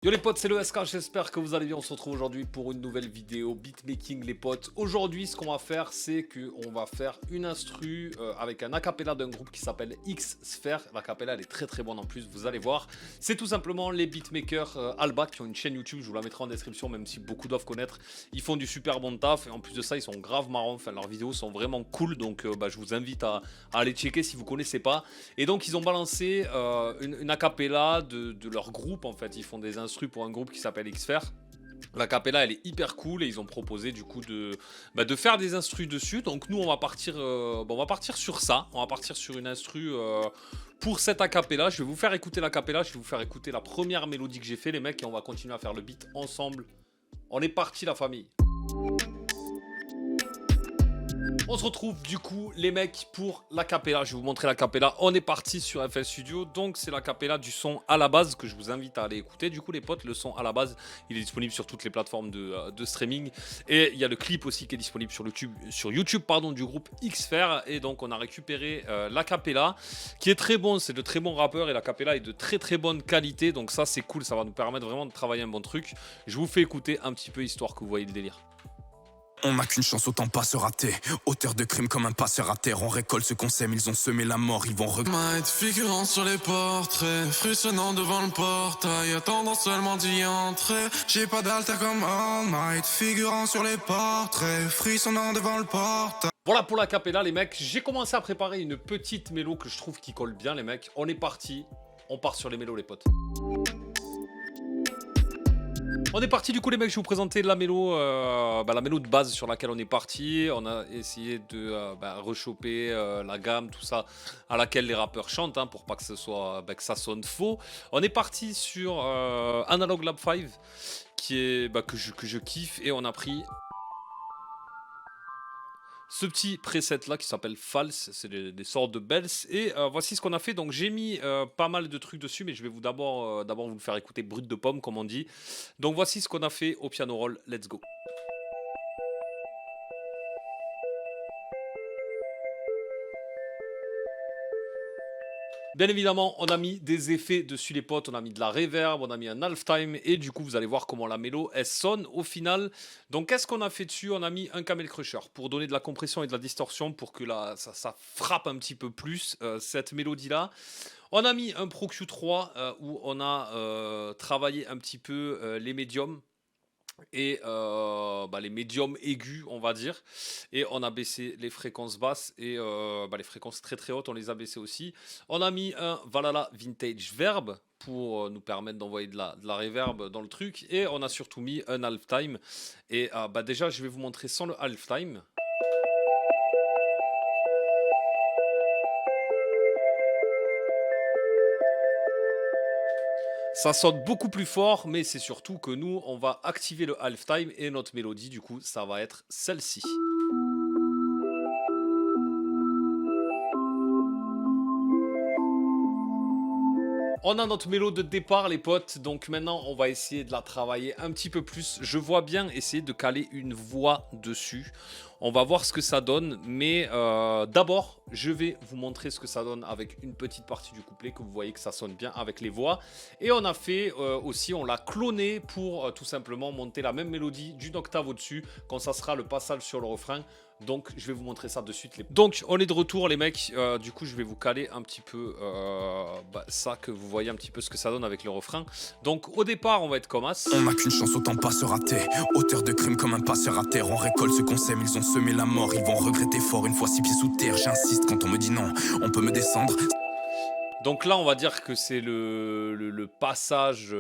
Yo les potes, c'est le SK, j'espère que vous allez bien. On se retrouve aujourd'hui pour une nouvelle vidéo beatmaking les potes. Aujourd'hui ce qu'on va faire, c'est qu'on va faire une instru avec un acapella d'un groupe qui s'appelle X-Sphere. L'acapella elle est très bonne en plus, vous allez voir. C'est tout simplement les beatmakers Alba qui ont une chaîne YouTube, je vous la mettrai en description même si beaucoup doivent connaître. Ils font du super bon taf et en plus de ça ils sont grave marrants, enfin leurs vidéos sont vraiment cool. Donc je vous invite à aller checker si vous connaissez pas. Et donc ils ont balancé une acapella de leur groupe en fait. Ils font des instrus pour un groupe qui s'appelle X-Sphere. La capella elle est hyper cool et ils ont proposé du coup de faire des instrus dessus. Donc nous on va partir sur ça. On va partir sur une instru pour cette acapella. Je vais vous faire écouter l'acapella, je vais vous faire écouter la première mélodie que j'ai fait les mecs et on va continuer à faire le beat ensemble. On est parti la famille. On se retrouve du coup les mecs pour l'acapella, je vais vous montrer l'acapella, on est parti sur FL Studio, donc c'est l'acapella du son à la base que je vous invite à aller écouter. Du coup les potes, le son à la base il est disponible sur toutes les plateformes de streaming et il y a le clip aussi qui est disponible sur YouTube du groupe X-Sphere. Et donc on a récupéré l'acapella qui est très bon, c'est de très bons rappeurs et l'acapella est de très bonne qualité, donc ça c'est cool, ça va nous permettre vraiment de travailler un bon truc. Je vous fais écouter un petit peu histoire que vous voyez le délire. On n'a qu'une chance, autant pas se rater. Auteur de crime comme un passeur à terre. On récolte ce qu'on sème, ils ont semé la mort, ils vont regretter. Figurant sur les portraits, frissonnant devant le portail, attendant seulement d'y entrer. J'ai pas d'alter comme All Might, figurant sur les portraits, frissonnant devant le portail. Voilà pour l'acapella les mecs, j'ai commencé à préparer une petite mélo que je trouve qui colle bien les mecs. On est parti, on part sur les mélos les potes. On est parti du coup les mecs, je vais vous présenter la mélo de base sur laquelle on est parti. On a essayé de rechoper la gamme, tout ça, à laquelle les rappeurs chantent, hein, pour pas que ce soit que ça sonne faux. On est parti sur Analog Lab 5 qui est que je kiffe et on a pris ce petit preset là qui s'appelle False, c'est des sortes de bells. Et voici ce qu'on a fait. Donc j'ai mis pas mal de trucs dessus, mais je vais d'abord vous le faire écouter brut de pomme comme on dit. Donc voici ce qu'on a fait au piano roll, let's go. Bien évidemment, on a mis des effets dessus les potes, on a mis de la reverb, on a mis un halftime et du coup vous allez voir comment la mélo elle sonne au final. Donc qu'est-ce qu'on a fait dessus? On a mis un camel crusher pour donner de la compression et de la distorsion pour que ça frappe un petit peu plus cette mélodie là. On a mis un Pro Q3 où on a travaillé un petit peu les médiums et les médiums aigus on va dire, et on a baissé les fréquences basses et les fréquences très hautes on les a baissées aussi. On a mis un Valhalla Vintage Verb pour nous permettre d'envoyer de la reverb dans le truc, et on a surtout mis un halftime. Et déjà je vais vous montrer sans le halftime. Ça sonne beaucoup plus fort, mais c'est surtout que nous, on va activer le halftime et notre mélodie, du coup, ça va être celle-ci. On a notre mélo de départ les potes, donc maintenant on va essayer de la travailler un petit peu plus. Je vois bien essayer de caler une voix dessus. On va voir ce que ça donne, mais d'abord je vais vous montrer ce que ça donne avec une petite partie du couplet, que vous voyez que ça sonne bien avec les voix. Et on a fait aussi, on l'a cloné pour tout simplement monter la même mélodie d'une octave au-dessus, quand ça sera le passage sur le refrain. Donc je vais vous montrer ça de suite. Donc on est de retour les mecs, du coup je vais vous caler un petit peu ça, que vous voyez un petit peu ce que ça donne avec le refrain. Donc au départ on va être comme as. On n'a qu'une chance, autant pas se rater. Auteur de crime comme un passeur à terre. On récolte ce qu'on sème, ils ont semé la mort, ils vont regretter fort une fois 6 pieds sous terre. J'insiste quand on me dit non, on peut me descendre. Donc là on va dire que c'est le passage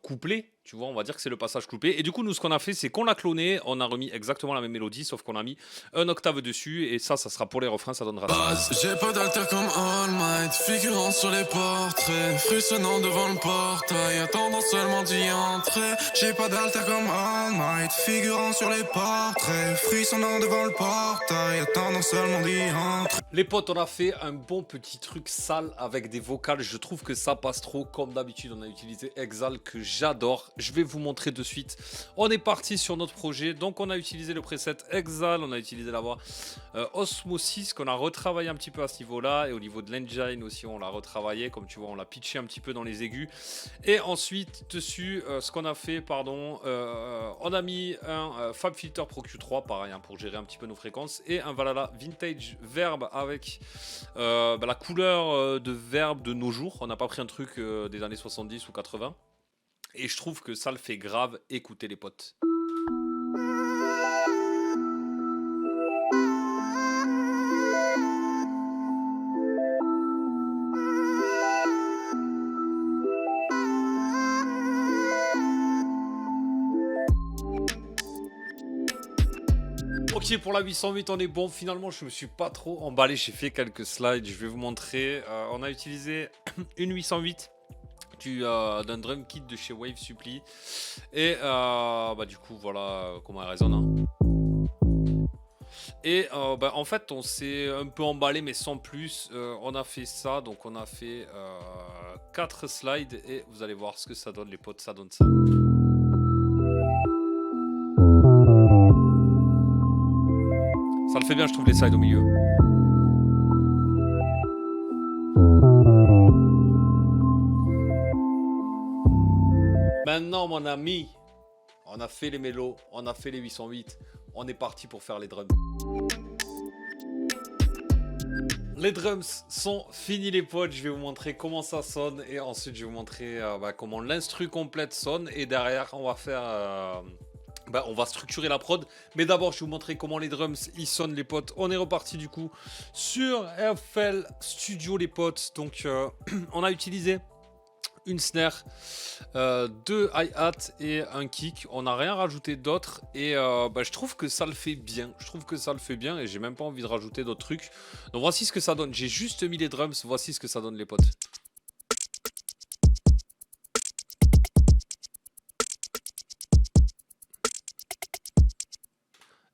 couplet. Tu vois, on va dire que c'est le passage coupé. Et du coup, nous, ce qu'on a fait, c'est qu'on l'a cloné. On a remis exactement la même mélodie, sauf qu'on a mis un octave dessus. Et ça sera pour les refrains, ça donnera ça. J'ai pas d'alter comme All Might, figurant sur les portraits, frissonnant devant le portail, attendant seulement d'y entrer. J'ai pas d'alter comme All Might, figurant sur les portraits, frissonnant devant le portail, attendant seulement d'y entrer. Les potes, on a fait un bon petit truc sale avec des vocales. Je trouve que ça passe trop. Comme d'habitude, on a utilisé Exal, que j'adore. Je vais vous montrer de suite. On est parti sur notre projet. Donc on a utilisé le preset Exhale, on a utilisé la voix Osmosis qu'on a retravaillé un petit peu à ce niveau-là. Et au niveau de l'engine aussi, on l'a retravaillé. Comme tu vois, on l'a pitché un petit peu dans les aigus. Et ensuite, dessus, ce qu'on a fait, on a mis un FabFilter Pro Q3, pareil, hein, pour gérer un petit peu nos fréquences. Et un Valhalla Vintage Verb avec la couleur de Verb de nos jours. On n'a pas pris un truc des années 70 ou 80. Et je trouve que ça le fait grave écouter les potes. Ok, pour la 808 on est bon. Finalement je me suis pas trop emballé, j'ai fait quelques slides, je vais vous montrer. On a utilisé une 808 d'un drum kit de chez Wave Supply. Et du coup voilà comment elle résonne, hein. Et en fait on s'est un peu emballé mais sans plus. On a fait ça, donc on a fait 4 slides et vous allez voir ce que ça donne les potes, ça donne ça. Ça le fait bien, je trouve, les slides au milieu. Maintenant, mon ami, on a fait les mélos, on a fait les 808, on est parti pour faire les drums. Les drums sont finis les potes, je vais vous montrer comment ça sonne et ensuite je vais vous montrer comment l'instru complète sonne et derrière on va faire... on va structurer la prod, mais d'abord je vais vous montrer comment les drums ils sonnent les potes. On est reparti du coup sur FL Studio les potes, donc on a utilisé une snare, 2 hi-hat et un kick. On n'a rien rajouté d'autre et je trouve que ça le fait bien. Je trouve que ça le fait bien et j'ai même pas envie de rajouter d'autres trucs. Donc voici ce que ça donne. J'ai juste mis les drums. Voici ce que ça donne les potes.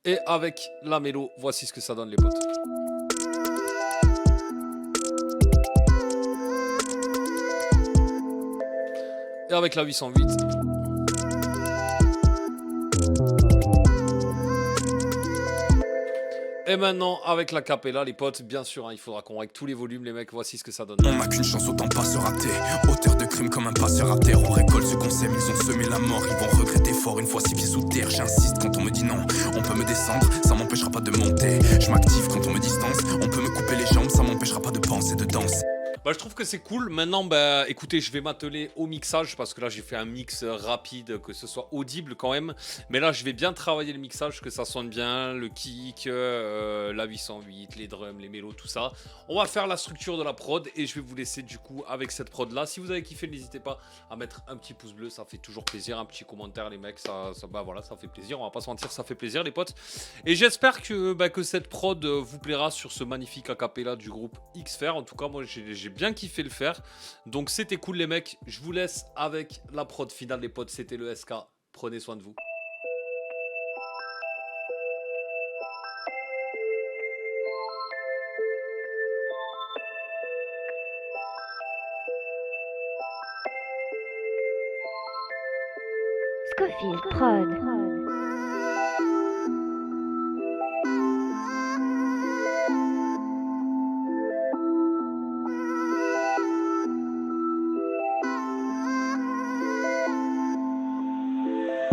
Et avec la mélo, voici ce que ça donne les potes. Et avec la 808. Et maintenant avec la capella les potes, bien sûr, hein, il faudra qu'on règle tous les volumes les mecs, voici ce que ça donne. On n'a qu'une chance, autant pas se rater. Auteur de crime comme un passeur à terre. On récolte ce qu'on sème, ils ont semé la mort. Ils vont regretter fort une fois 6 pieds sous terre. J'insiste quand on me dit non, on peut me descendre, ça m'empêchera pas de monter. Je m'active quand on me distance, on peut me couper les jambes, ça m'empêchera pas de penser, de danser. Je trouve que c'est cool. Maintenant, écoutez, je vais m'atteler au mixage parce que là, j'ai fait un mix rapide, que ce soit audible quand même. Mais là, je vais bien travailler le mixage, que ça sonne bien, le kick, la 808, les drums, les mélos, tout ça. On va faire la structure de la prod et je vais vous laisser du coup avec cette prod là. Si vous avez kiffé, n'hésitez pas à mettre un petit pouce bleu, ça fait toujours plaisir. Un petit commentaire, les mecs, ça fait plaisir. On va pas se mentir, ça fait plaisir, les potes. Et j'espère que cette prod vous plaira sur ce magnifique acapella du groupe Xfer. En tout cas, moi, j'ai bien kiffé le faire, donc c'était cool les mecs. Je vous laisse avec la prod finale les potes, c'était le SK, prenez soin de vous. Scofield Prod.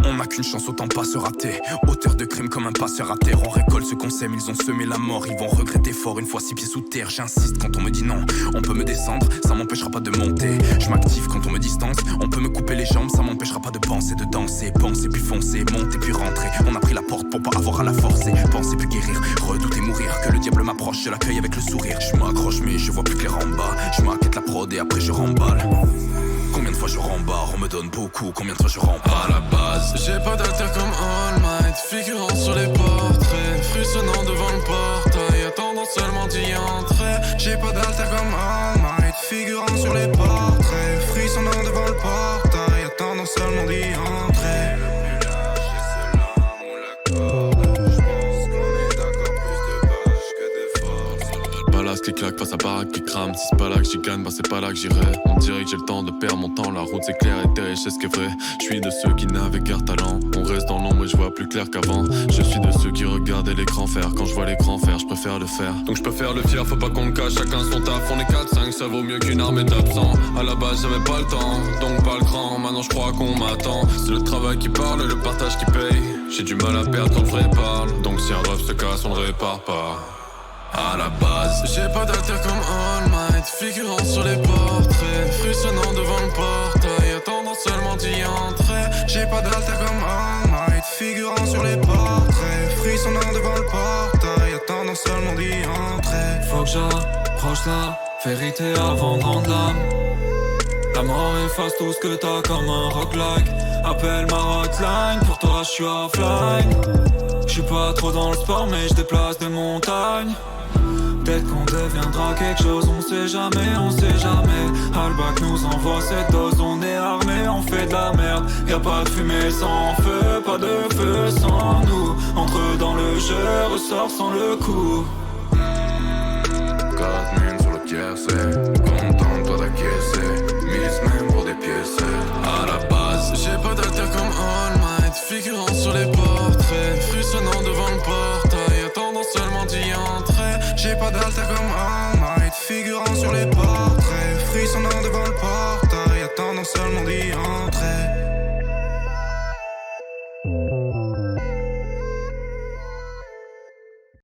On n'a qu'une chance, autant pas se rater. Auteur de crime comme un passeur à terre. On récolte ce qu'on sème, ils ont semé la mort. Ils vont regretter fort une fois 6 pieds sous terre. J'insiste quand on me dit non, on peut me descendre, ça m'empêchera pas de monter. Je m'active quand on me distance, on peut me couper les jambes, ça m'empêchera pas de penser, de danser. Penser puis foncer, monter puis rentrer. On a pris la porte pour pas avoir à la forcer. Penser puis guérir, redouter mourir. Que le diable m'approche, je l'accueille avec le sourire. Je m'accroche mais je vois plus clair en bas. Je maquette la prod et après je remballe. Combien de fois je rembarre, on me donne beaucoup, combien de fois je rembarre. À la base, j'ai pas d'alter comme All Might, figurant sur les portraits, frissonnant devant le portail, attendant seulement d'y entrer. J'ai pas d'alter comme All Might, figurant sur les portraits, frissonnant devant le portail, attendant seulement d'y entrer. Qui claque, pas sa baraque qui crame. Si c'est pas là que j'y gagne, bah c'est pas là que j'irai. On dirait que j'ai le temps de perdre mon temps. La route c'est clair et terre, je sais ce qui est vrai. Je suis de ceux qui n'avaient guère talent. On reste dans l'ombre et je vois plus clair qu'avant. Je suis de ceux qui regardaient l'écran faire. Quand je vois l'écran faire, je préfère le faire. Donc je préfère le fier, faut pas qu'on le cache. Chacun son taf, on est 4-5, ça vaut mieux qu'une armée d'absents. À la base j'avais pas le temps, donc pas le cran. Maintenant je crois qu'on m'attend. C'est le travail qui parle et le partage qui paye. J'ai du mal à perdre quand le vrai parle. Donc si un rêve se casse, on le répare pas. À la base, j'ai pas d'alter comme All Might, figurant sur les portraits, frissonnant devant le portail, attendant seulement d'y entrer. J'ai pas d'alter comme All Might, figurant sur les portraits, frissonnant devant le portail, attendant seulement d'y entrer. Faut que j'approche la vérité avant de rendre l'âme. La mort efface tout ce que t'as comme un roguelike. Appelle ma hotline, pour toi j'suis offline. J'suis pas trop dans le sport mais j'déplace des montagnes. Peut-être qu'on deviendra quelque chose, on sait jamais, on sait jamais. Albac nous envoie cette dose, on est armé, on fait de la merde. Y'a pas de fumée sans feu, pas de feu sans nous. Entre dans le jeu, ressort sans le coup. 4000 sur le tiercé, content toi d'acquiescer. 1000 semaines pour des pièces. À la base, j'ai pas d'alter comme All Might, figurant sur les portraits, frissonnant devant le portail, attendant seulement d'y entrer. J'ai pas d'alter comme All Might, figurant sur les portraits, frissonnant devant le portail, attendant seulement d'y entrer.